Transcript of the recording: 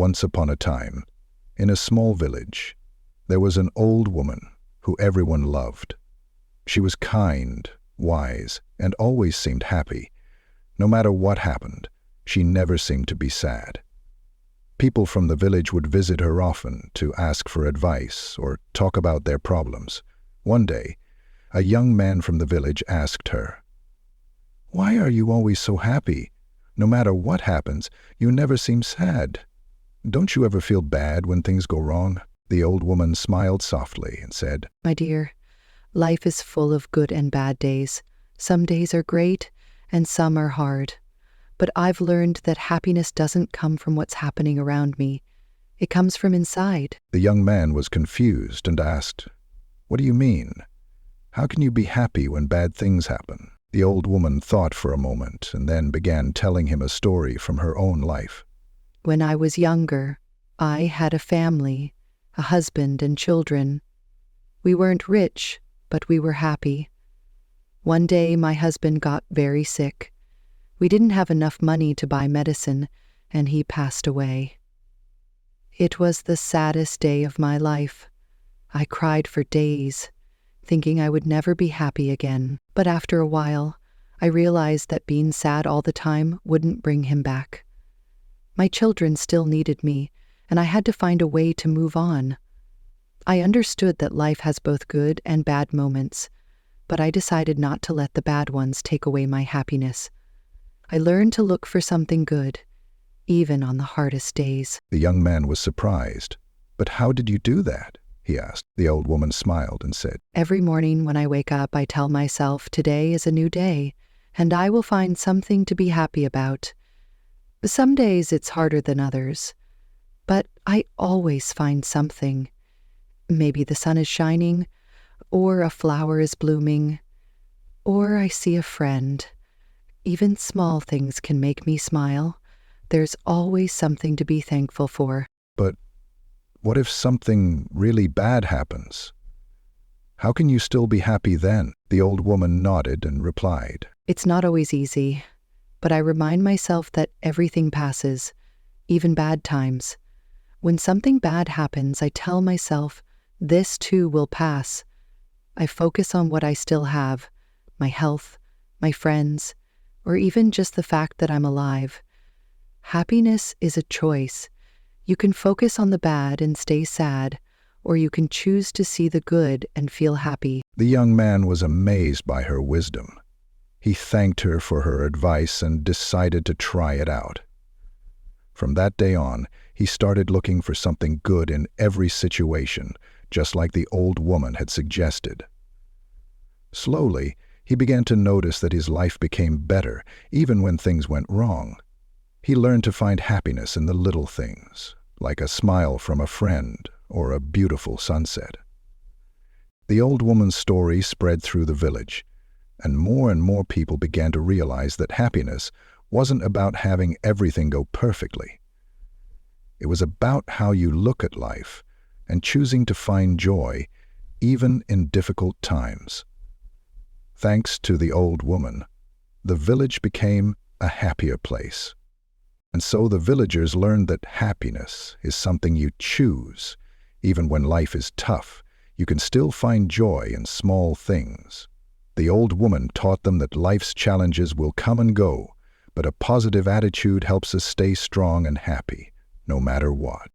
Once upon a time, in a small village, there was an old woman who everyone loved. She was kind, wise, and always seemed happy. No matter what happened, she never seemed to be sad. People from the village would visit her often to ask for advice or talk about their problems. One day, a young man from the village asked her, "Why are you always so happy? No matter what happens, you never seem sad. Don't you ever feel bad when things go wrong?" The old woman smiled softly and said, My dear, life is full of good and bad days. Some days are great and some are hard. But I've learned that happiness doesn't come from what's happening around me. It comes from inside. The young man was confused and asked, "What do you mean? How can you be happy when bad things happen?" The old woman thought for a moment and then began telling him a story from her own life. When I was younger, I had a family, a husband and children. We weren't rich, but we were happy. One day my husband got very sick. We didn't have enough money to buy medicine, and he passed away. It was the saddest day of my life. I cried for days, thinking I would never be happy again. But after a while, I realized that being sad all the time wouldn't bring him back. My children still needed me, and I had to find a way to move on. I understood that life has both good and bad moments, but I decided not to let the bad ones take away my happiness. I learned to look for something good, even on the hardest days. The young man was surprised. "But how did you do that?" he asked. The old woman smiled and said, Every morning when I wake up, I tell myself today is a new day, and I will find something to be happy about. Some days it's harder than others, but I always find something. Maybe the sun is shining, or a flower is blooming, or I see a friend. Even small things can make me smile. There's always something to be thankful for. "But what if something really bad happens? How can you still be happy then?" The old woman nodded and replied, It's not always easy, but I remind myself that everything passes, even bad times. When something bad happens, I tell myself, this too will pass. I focus on what I still have, my health, my friends, or even just the fact that I'm alive. Happiness is a choice. You can focus on the bad and stay sad, or you can choose to see the good and feel happy. The young man was amazed by her wisdom. He thanked her for her advice and decided to try it out. From that day on, he started looking for something good in every situation, just like the old woman had suggested. Slowly, he began to notice that his life became better, even when things went wrong. He learned to find happiness in the little things, like a smile from a friend or a beautiful sunset. The old woman's story spread through the village, and more people began to realize that happiness wasn't about having everything go perfectly. It was about how you look at life and choosing to find joy even in difficult times. Thanks to the old woman, the village became a happier place. And so the villagers learned that happiness is something you choose. Even when life is tough, you can still find joy in small things. The old woman taught them that life's challenges will come and go, but a positive attitude helps us stay strong and happy, no matter what.